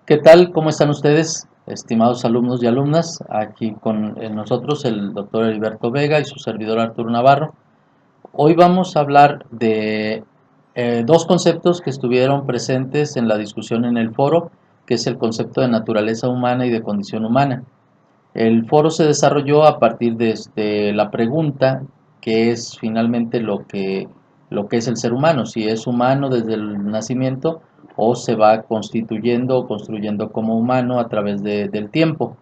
¿Qué tal? ¿Cómo están ustedes, estimados alumnos y alumnas? Aquí con nosotros el doctor Heriberto Vega y su servidor Arturo Navarro. Hoy vamos a hablar de dos conceptos que estuvieron presentes en la discusión en el foro, que es el concepto de naturaleza humana y de condición humana. El foro se desarrolló a partir de la pregunta que es finalmente lo que es el ser humano, si es humano desde el nacimiento o se va constituyendo o construyendo como humano a través del tiempo.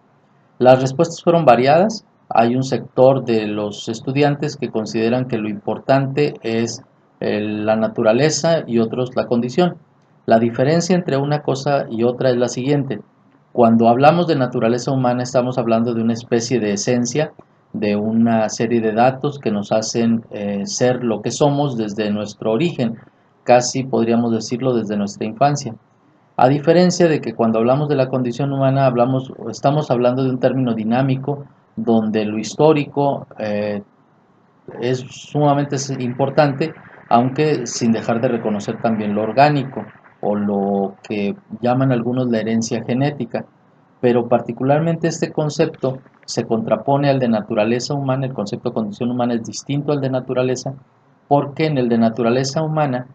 Las respuestas fueron variadas. Hay un sector de los estudiantes que consideran que lo importante es la naturaleza y otros la condición. La diferencia entre una cosa y otra es la siguiente. Cuando hablamos de naturaleza humana estamos hablando de una especie de esencia, de una serie de datos que nos hacen ser lo que somos desde nuestro origen, casi podríamos decirlo desde nuestra infancia. A diferencia de que cuando hablamos de la condición humana estamos hablando de un término dinámico donde lo histórico es sumamente importante, aunque sin dejar de reconocer también lo orgánico o lo que llaman algunos la herencia genética. Pero particularmente este concepto se contrapone al de naturaleza humana. El concepto de condición humana es distinto al de naturaleza, porque en el de naturaleza humana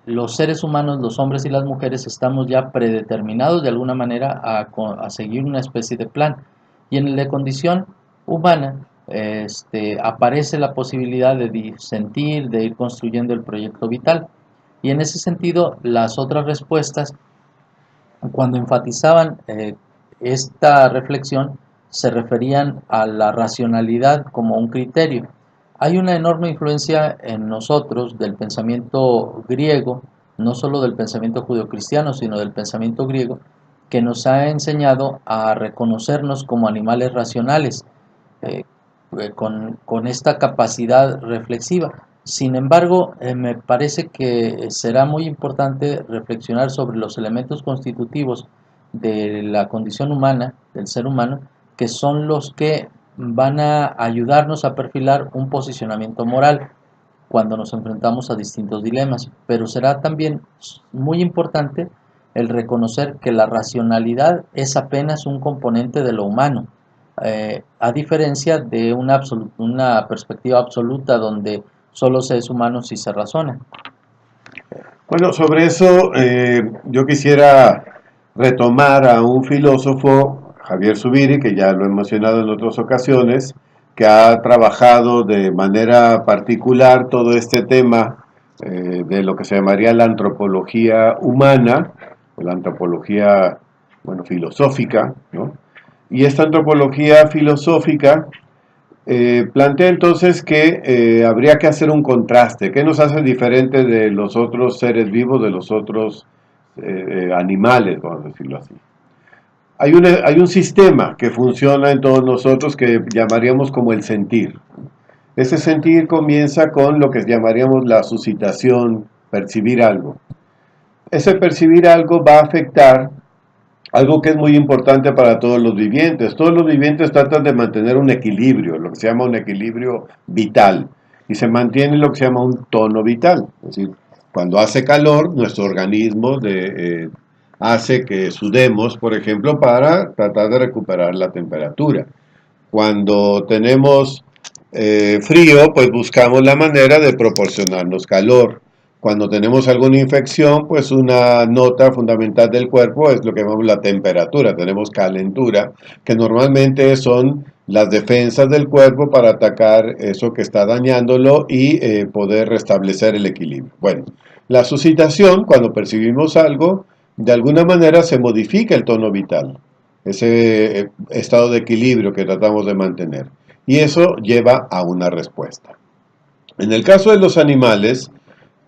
los seres humanos, los hombres y las mujeres, estamos ya predeterminados de alguna manera a seguir una especie de plan. Y en el de condición humana aparece la posibilidad de disentir, de ir construyendo el proyecto vital. Y en ese sentido, las otras respuestas, cuando enfatizaban esta reflexión, se referían a la racionalidad como un criterio. Hay una enorme influencia en nosotros del pensamiento griego, no solo del pensamiento judeocristiano, sino del pensamiento griego, que nos ha enseñado a reconocernos como animales racionales, eh, con esta capacidad reflexiva. Sin embargo, me parece que será muy importante reflexionar sobre los elementos constitutivos de la condición humana, del ser humano, que son los que van a ayudarnos a perfilar un posicionamiento moral cuando nos enfrentamos a distintos dilemas. Pero será también muy importante el reconocer que la racionalidad es apenas un componente de lo humano, a diferencia de una perspectiva absoluta donde solo se es humano si se razona. Bueno, sobre eso yo quisiera retomar a un filósofo, Javier Zubiri, que ya lo he mencionado en otras ocasiones, que ha trabajado de manera particular todo este tema de lo que se llamaría la antropología humana, o la antropología, bueno, filosófica, ¿no? Y esta antropología filosófica plantea entonces que habría que hacer un contraste. ¿Qué nos hace diferente de los otros seres vivos, de los otros animales, vamos a decirlo así? Hay un sistema que funciona en todos nosotros que llamaríamos como el sentir. Ese sentir comienza con lo que llamaríamos la suscitación, percibir algo. Ese percibir algo va a afectar algo que es muy importante para todos los vivientes. Todos los vivientes tratan de mantener un equilibrio, lo que se llama un equilibrio vital, y se mantiene lo que se llama un tono vital. Es decir, cuando hace calor, nuestro organismo hace que sudemos, por ejemplo, para tratar de recuperar la temperatura. Cuando tenemos frío, pues buscamos la manera de proporcionarnos calor. Cuando tenemos alguna infección, pues una nota fundamental del cuerpo es lo que llamamos la temperatura. Tenemos calentura, que normalmente son las defensas del cuerpo para atacar eso que está dañándolo y poder restablecer el equilibrio. Bueno, la suscitación, cuando percibimos algo, de alguna manera se modifica el tono vital, ese estado de equilibrio que tratamos de mantener. Y eso lleva a una respuesta. En el caso de los animales,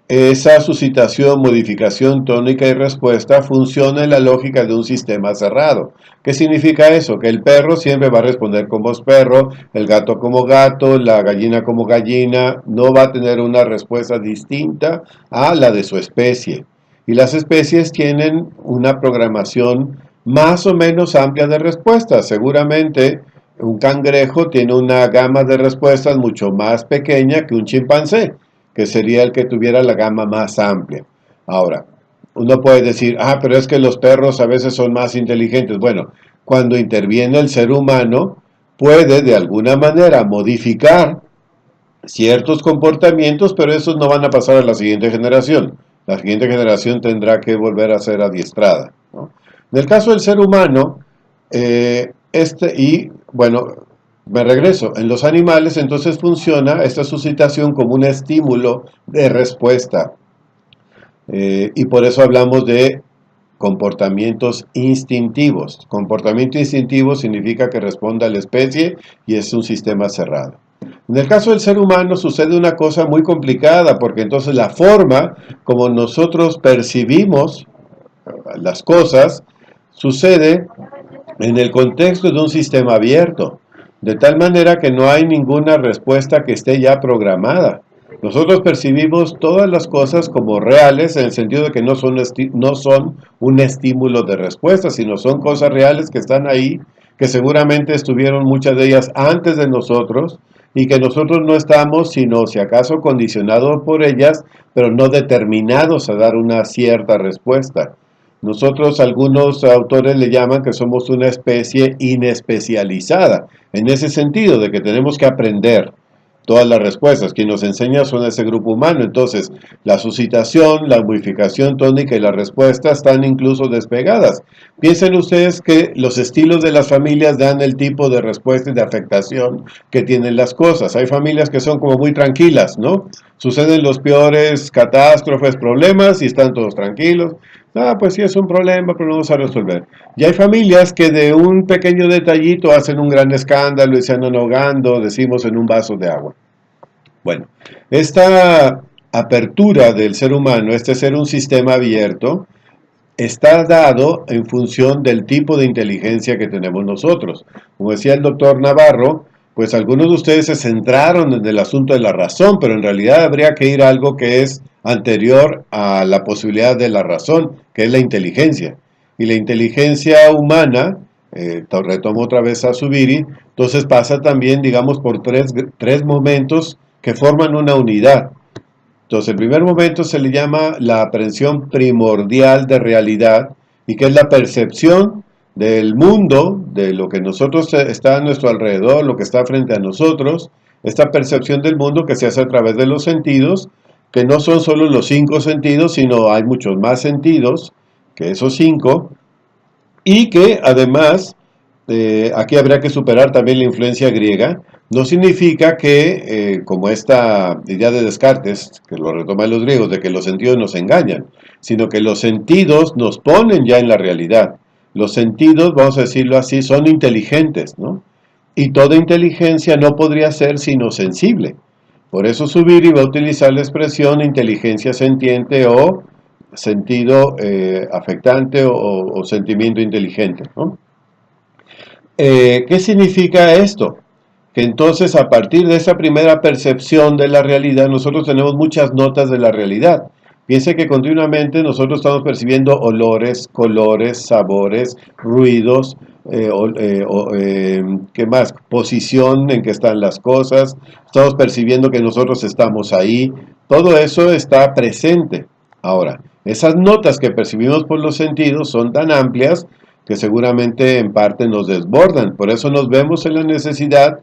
esa suscitación, modificación tónica y respuesta funciona en la lógica de un sistema cerrado. ¿Qué significa eso? Que el perro siempre va a responder como perro, el gato como gato, la gallina como gallina, no va a tener una respuesta distinta a la de su especie. Y las especies tienen una programación más o menos amplia de respuestas. Seguramente un cangrejo tiene una gama de respuestas mucho más pequeña que un chimpancé, que sería el que tuviera la gama más amplia. Ahora, Uno puede decir, pero es que los perros a veces son más inteligentes. Bueno, cuando interviene el ser humano, puede de alguna manera modificar ciertos comportamientos, pero esos no van a pasar a la siguiente generación. La siguiente generación tendrá que volver a ser adiestrada, ¿no? En el caso del ser humano, y bueno, me regreso, en los animales entonces funciona esta suscitación como un estímulo de respuesta. Y por eso hablamos de comportamientos instintivos. Comportamiento instintivo significa que responde a la especie y es un sistema cerrado. En el caso del ser humano sucede una cosa muy complicada, porque entonces la forma como nosotros percibimos las cosas sucede en el contexto de un sistema abierto, de tal manera que no hay ninguna respuesta que esté ya programada. Nosotros percibimos todas las cosas como reales en el sentido de que no son un estímulo de respuesta, sino son cosas reales que están ahí, que seguramente estuvieron muchas de ellas antes de nosotros y que nosotros no estamos, sino si acaso condicionados por ellas, pero no determinados a dar una cierta respuesta. Nosotros, algunos autores le llaman que somos una especie inespecializada, en ese sentido de que tenemos que aprender todas las respuestas. Quien nos enseña son ese grupo humano. Entonces, la suscitación, la modificación tónica y la respuesta están incluso despegadas. Piensen ustedes que los estilos de las familias dan el tipo de respuesta y de afectación que tienen las cosas. Hay familias que son como muy tranquilas, ¿no? Suceden los peores catástrofes, problemas y están todos tranquilos. Pues sí es un problema, pero lo vamos a resolver. Y hay familias que de un pequeño detallito hacen un gran escándalo y se andan ahogando, decimos, en un vaso de agua. Bueno, esta apertura del ser humano, este ser un sistema abierto, está dado en función del tipo de inteligencia que tenemos nosotros. Como decía el doctor Navarro, pues algunos de ustedes se centraron en el asunto de la razón, pero en realidad habría que ir a algo que es anterior a la posibilidad de la razón, que es la inteligencia. Y la inteligencia humana, retomo otra vez a Zubiri, entonces pasa también, digamos, por tres momentos que forman una unidad. Entonces, el primer momento se le llama la aprehensión primordial de realidad, y que es la percepción del mundo, de lo que nosotros está a nuestro alrededor, lo que está frente a nosotros, esta percepción del mundo que se hace a través de los sentidos, que no son solo los 5 sentidos, sino hay muchos más sentidos que esos 5, y que además, aquí habría que superar también la influencia griega. No significa que, como esta idea de Descartes, que lo retoman los griegos, de que los sentidos nos engañan, sino que los sentidos nos ponen ya en la realidad. Los sentidos, vamos a decirlo así, son inteligentes, ¿no? Y toda inteligencia no podría ser sino sensible. Por eso Zubiri va a utilizar la expresión inteligencia sentiente o sentido afectante o sentimiento inteligente, ¿no? ¿Qué significa esto? Que entonces a partir de esa primera percepción de la realidad, nosotros tenemos muchas notas de la realidad. Piense que continuamente nosotros estamos percibiendo olores, colores, sabores, ruidos, ¿qué más? Posición en que están las cosas, estamos percibiendo que nosotros estamos ahí, todo eso está presente. Ahora, esas notas que percibimos por los sentidos son tan amplias que seguramente en parte nos desbordan, por eso nos vemos en la necesidad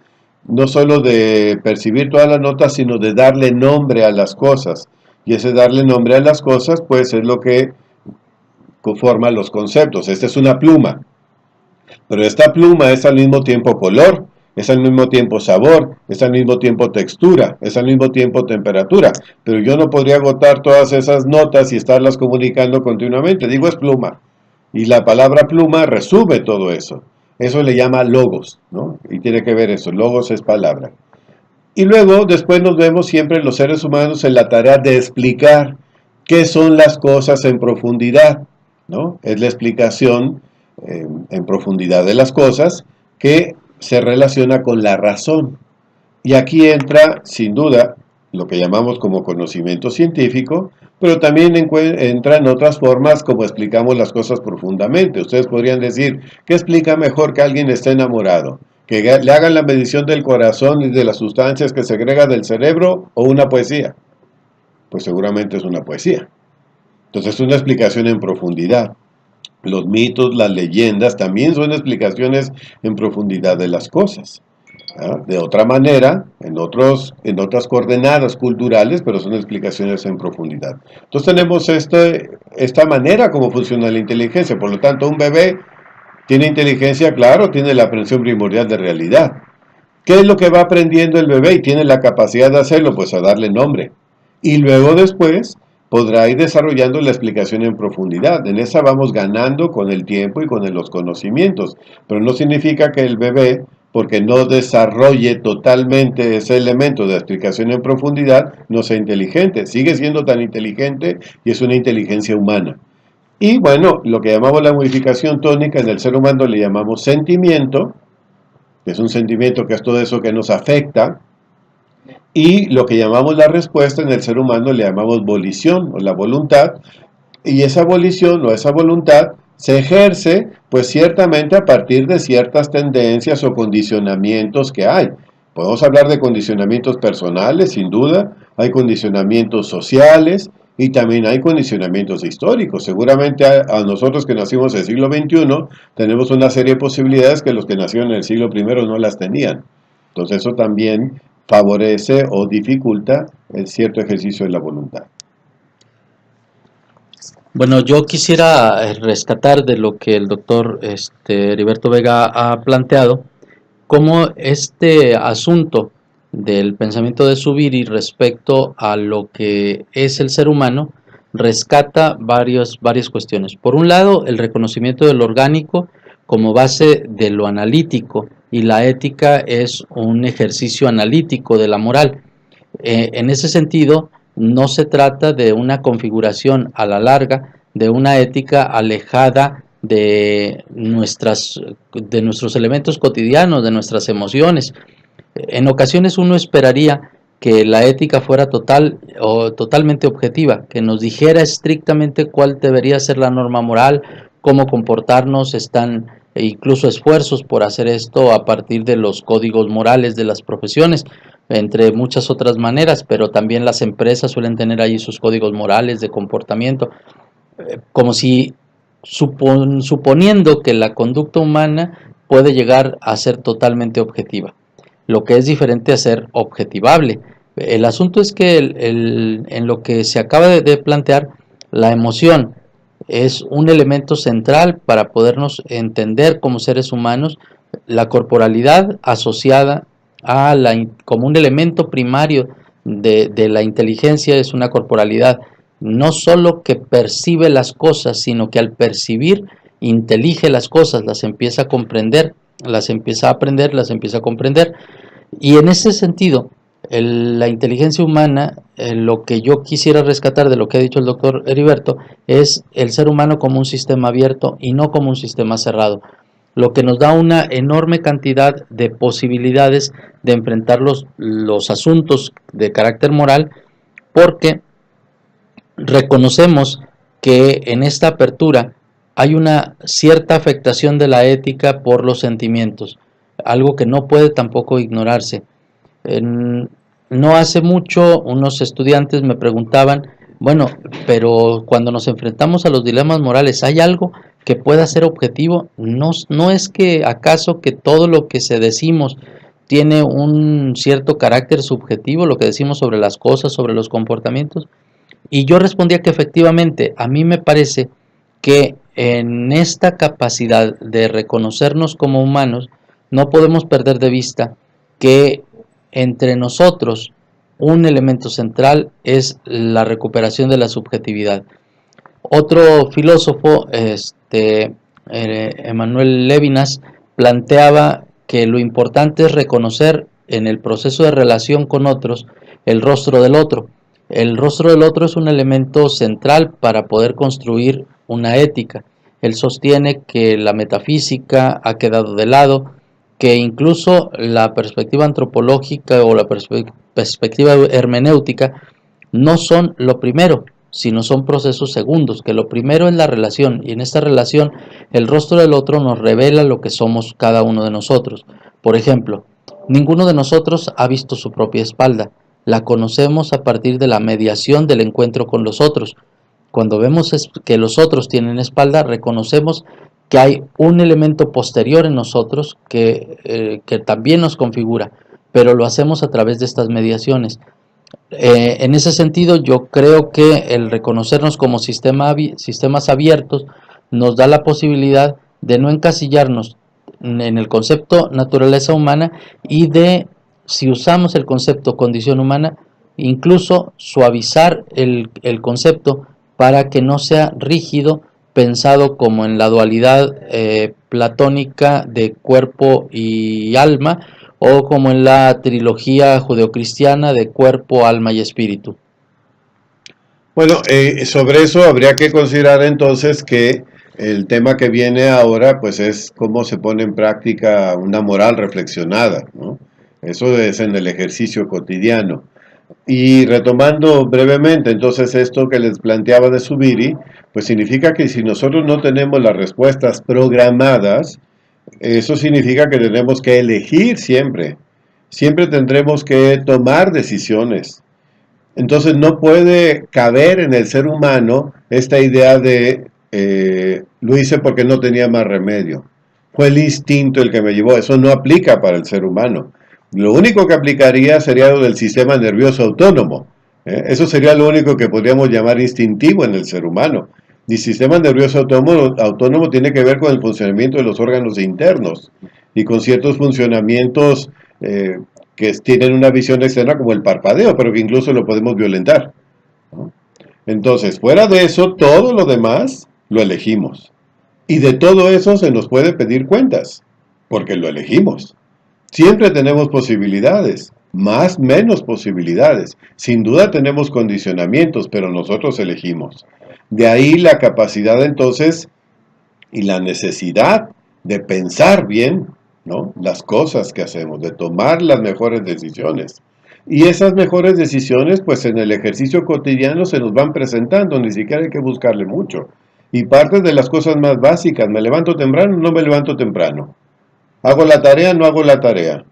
no solo de percibir todas las notas, sino de darle nombre a las cosas. Y ese darle nombre a las cosas, pues es lo que conforma los conceptos. Esta es una pluma, pero esta pluma es al mismo tiempo color, es al mismo tiempo sabor, es al mismo tiempo textura, es al mismo tiempo temperatura. Pero yo no podría agotar todas esas notas y estarlas comunicando continuamente. Digo, es pluma. Y la palabra pluma resume todo eso. Eso le llama logos, ¿no? Y tiene que ver eso, logos es palabra. Y luego, después nos vemos siempre los seres humanos en la tarea de explicar qué son las cosas en profundidad, ¿no? Es la explicación en profundidad de las cosas que se relaciona con la razón. Y aquí entra, sin duda, lo que llamamos como conocimiento científico, pero también entra en otras formas como explicamos las cosas profundamente. Ustedes podrían decir, ¿qué explica mejor que alguien esté enamorado? ¿Que le hagan la medición del corazón y de las sustancias que segrega del cerebro o una poesía? Pues seguramente es una poesía. Entonces es una explicación en profundidad. Los mitos, las leyendas también son explicaciones en profundidad de las cosas. ¿Ah? De otra manera, en otras coordenadas culturales, pero son explicaciones en profundidad. Entonces tenemos esta manera como funciona la inteligencia. Por lo tanto, un bebé tiene inteligencia, claro, tiene la aprehensión primordial de realidad. ¿Qué es lo que va aprendiendo el bebé y tiene la capacidad de hacerlo? Pues a darle nombre. Y luego después podrá ir desarrollando la explicación en profundidad. En esa vamos ganando con el tiempo y con los conocimientos. Pero no significa que el bebé, porque no desarrolle totalmente ese elemento de explicación en profundidad, no sea inteligente. Sigue siendo tan inteligente y es una inteligencia humana. Y bueno, lo que llamamos la modificación tónica en el ser humano le llamamos sentimiento, que es un sentimiento que es todo eso que nos afecta, y lo que llamamos la respuesta en el ser humano le llamamos volición o la voluntad, y esa volición o esa voluntad se ejerce pues ciertamente a partir de ciertas tendencias o condicionamientos que hay. Podemos hablar de condicionamientos personales, sin duda, hay condicionamientos sociales y también hay condicionamientos históricos. Seguramente a nosotros que nacimos en el siglo XXI tenemos una serie de posibilidades que los que nacieron en el siglo I no las tenían. Entonces eso también favorece o dificulta el cierto ejercicio de la voluntad. Bueno, yo quisiera rescatar de lo que el doctor Heriberto Vega ha planteado, cómo este asunto del pensamiento de Zubiri respecto a lo que es el ser humano rescata varias cuestiones. Por un lado, el reconocimiento del orgánico como base de lo analítico, y la ética es un ejercicio analítico de la moral. En ese sentido, no se trata de una configuración a la larga de una ética alejada de nuestros elementos cotidianos, de nuestras emociones. En ocasiones uno esperaría que la ética fuera totalmente objetiva, que nos dijera estrictamente cuál debería ser la norma moral, cómo comportarnos. Están incluso esfuerzos por hacer esto a partir de los códigos morales de las profesiones, entre muchas otras maneras, pero también las empresas suelen tener ahí sus códigos morales de comportamiento, como si suponiendo que la conducta humana puede llegar a ser totalmente objetiva, lo que es diferente a ser objetivable. El asunto es que en lo que se acaba de plantear, la emoción es un elemento central para podernos entender como seres humanos. La corporalidad asociada como un elemento primario de la inteligencia es una corporalidad no solo que percibe las cosas, sino que al percibir intelige las cosas, las empieza a comprender, las empieza a aprender, las empieza a comprender. Y en ese sentido, la inteligencia humana, lo que yo quisiera rescatar de lo que ha dicho el doctor Heriberto, es el ser humano como un sistema abierto y no como un sistema cerrado, lo que nos da una enorme cantidad de posibilidades de enfrentar los asuntos de carácter moral, porque reconocemos que en esta apertura hay una cierta afectación de la ética por los sentimientos, algo que no puede tampoco ignorarse. No hace mucho unos estudiantes me preguntaban, bueno, pero cuando nos enfrentamos a los dilemas morales, ¿hay algo que pueda ser objetivo? No es que acaso que todo lo que se decimos tiene un cierto carácter subjetivo, lo que decimos sobre las cosas, sobre los comportamientos. Y yo respondía que efectivamente, a mí me parece que en esta capacidad de reconocernos como humanos, no podemos perder de vista que entre nosotros un elemento central es la recuperación de la subjetividad. Otro filósofo, Emmanuel Levinas, planteaba que lo importante es reconocer en el proceso de relación con otros el rostro del otro. El rostro del otro es un elemento central para poder construir una ética. Él sostiene que la metafísica ha quedado de lado, que incluso la perspectiva antropológica o la perspectiva hermenéutica no son lo primero, sino son procesos segundos, que lo primero es la relación, y en esta relación el rostro del otro nos revela lo que somos cada uno de nosotros. Por ejemplo, ninguno de nosotros ha visto su propia espalda, la conocemos a partir de la mediación del encuentro con los otros. Cuando vemos que los otros tienen espalda, reconocemos que hay un elemento posterior en nosotros que también nos configura, pero lo hacemos a través de estas mediaciones. En ese sentido, yo creo que el reconocernos como sistemas abiertos nos da la posibilidad de no encasillarnos en el concepto naturaleza humana y de, si usamos el concepto condición humana, incluso suavizar el concepto para que no sea rígido, pensado como en la dualidad platónica de cuerpo y alma, o como en la trilogía judeocristiana de cuerpo, alma y espíritu. Bueno, sobre eso habría que considerar entonces que el tema que viene ahora, pues es cómo se pone en práctica una moral reflexionada, ¿no? Eso es en el ejercicio cotidiano. Y retomando brevemente, entonces esto que les planteaba de Zubiri, pues significa que si nosotros no tenemos las respuestas programadas, eso significa que tenemos que elegir siempre. Siempre tendremos que tomar decisiones. Entonces no puede caber en el ser humano esta idea de lo hice porque no tenía más remedio. Fue el instinto el que me llevó. Eso no aplica para el ser humano. Lo único que aplicaría sería lo del sistema nervioso autónomo. Eso sería lo único que podríamos llamar instintivo en el ser humano. El sistema nervioso autónomo tiene que ver con el funcionamiento de los órganos internos y con ciertos funcionamientos que tienen una visión externa como el parpadeo, pero que incluso lo podemos violentar, ¿no? Entonces, fuera de eso, todo lo demás lo elegimos. Y de todo eso se nos puede pedir cuentas, porque lo elegimos. Siempre tenemos posibilidades, más, menos posibilidades. Sin duda tenemos condicionamientos, pero nosotros elegimos. De ahí la capacidad entonces y la necesidad de pensar bien, ¿no?, las cosas que hacemos, de tomar las mejores decisiones. Y esas mejores decisiones, pues en el ejercicio cotidiano se nos van presentando, ni siquiera hay que buscarle mucho. Y parte de las cosas más básicas, ¿me levanto temprano o no me levanto temprano? ¿Hago la tarea o no hago la tarea?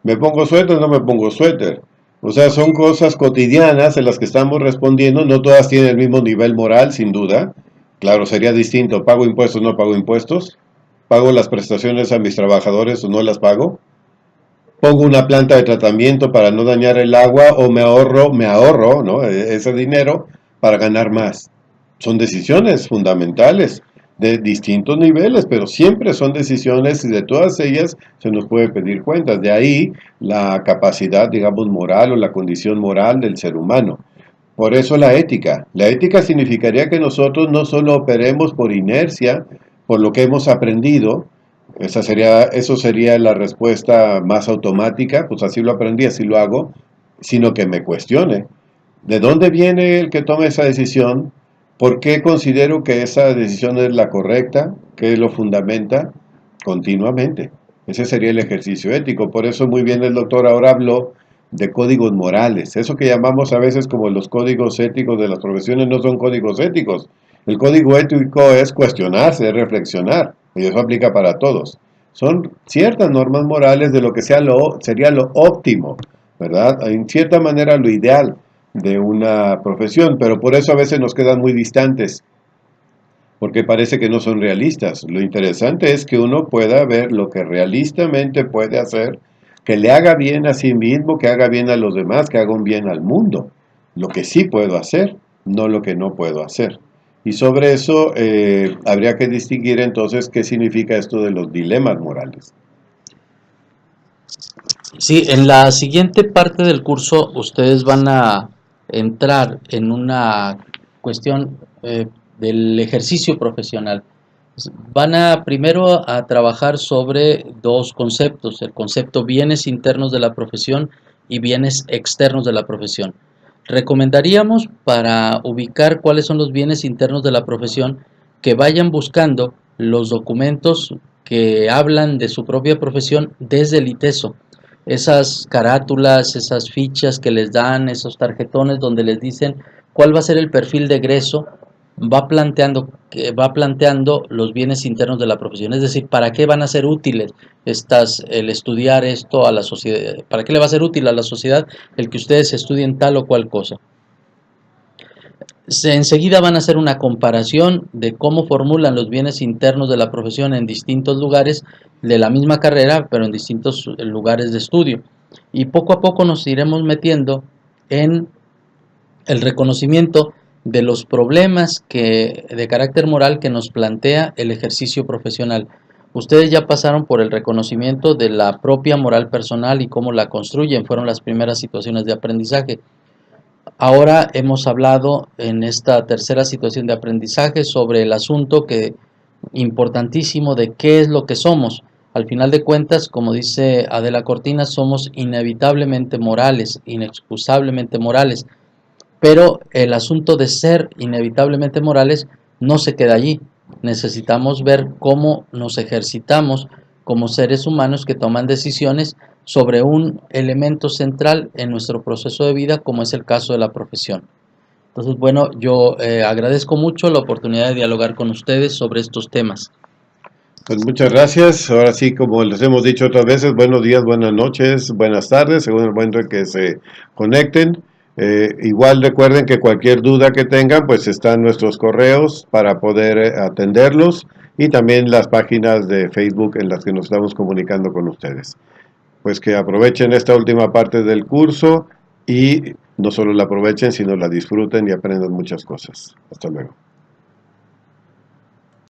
¿Me pongo suéter o no me pongo suéter? O sea, son cosas cotidianas en las que estamos respondiendo, no todas tienen el mismo nivel moral, sin duda. Claro, sería distinto, ¿pago impuestos o no pago impuestos? ¿Pago las prestaciones a mis trabajadores o no las pago? ¿Pongo una planta de tratamiento para no dañar el agua o me ahorro, ¿no?, ese dinero para ganar más? Son decisiones fundamentales de distintos niveles, pero siempre son decisiones y de todas ellas se nos puede pedir cuentas. De ahí la capacidad, digamos, moral o la condición moral del ser humano. Por eso la ética. La ética significaría que nosotros no solo operemos por inercia, por lo que hemos aprendido, eso sería la respuesta más automática, pues así lo aprendí, así lo hago, sino que me cuestione. ¿De dónde viene el que tome esa decisión? ¿Por qué considero que esa decisión es la correcta? ¿Qué lo fundamenta? Continuamente. Ese sería el ejercicio ético. Por eso muy bien el doctor ahora habló de códigos morales. Eso que llamamos a veces como los códigos éticos de las profesiones no son códigos éticos. El código ético es cuestionarse, es reflexionar, y eso aplica para todos. Son ciertas normas morales de lo que sería lo óptimo, ¿verdad? En cierta manera lo ideal de una profesión, pero por eso a veces nos quedan muy distantes, porque parece que no son realistas. Lo interesante es que uno pueda ver lo que realistamente puede hacer, que le haga bien a sí mismo, que haga bien a los demás, que haga un bien al mundo. Lo que sí puedo hacer, no lo que no puedo hacer. Y sobre eso habría que distinguir entonces qué significa esto de los dilemas morales. Sí, en la siguiente parte del curso ustedes van a entrar en una cuestión del ejercicio profesional. Van a primero a trabajar sobre dos conceptos, el concepto bienes internos de la profesión y bienes externos de la profesión. Recomendaríamos, para ubicar cuáles son los bienes internos de la profesión, que vayan buscando los documentos que hablan de su propia profesión desde el ITESO. Esas carátulas, esas fichas que les dan, esos tarjetones donde les dicen cuál va a ser el perfil de egreso, va planteando los bienes internos de la profesión, es decir, para qué van a ser útiles el estudiar esto a la sociedad, para qué le va a ser útil a la sociedad el que ustedes estudien tal o cual cosa. enseguida van a hacer una comparación de cómo formulan los bienes internos de la profesión en distintos lugares de la misma carrera, pero en distintos lugares de estudio. Y poco a poco nos iremos metiendo en el reconocimiento de los problemas de carácter moral que nos plantea el ejercicio profesional. Ustedes ya pasaron por el reconocimiento de la propia moral personal y cómo la construyen, fueron las primeras situaciones de aprendizaje. Ahora hemos hablado en esta tercera situación de aprendizaje sobre el asunto importantísimo de qué es lo que somos. Al final de cuentas, como dice Adela Cortina, somos inevitablemente morales, inexcusablemente morales. Pero el asunto de ser inevitablemente morales no se queda allí. Necesitamos ver cómo nos ejercitamos como seres humanos que toman decisiones sobre un elemento central en nuestro proceso de vida, como es el caso de la profesión. Entonces, bueno, yo agradezco mucho la oportunidad de dialogar con ustedes sobre estos temas. Pues muchas gracias. Ahora sí, como les hemos dicho otras veces, buenos días, buenas noches, buenas tardes, según el momento en que se conecten. Igual recuerden que cualquier duda que tengan, pues están nuestros correos para poder atenderlos y también las páginas de Facebook en las que nos estamos comunicando con ustedes. Pues que aprovechen esta última parte del curso y no solo la aprovechen, sino la disfruten y aprendan muchas cosas. Hasta luego.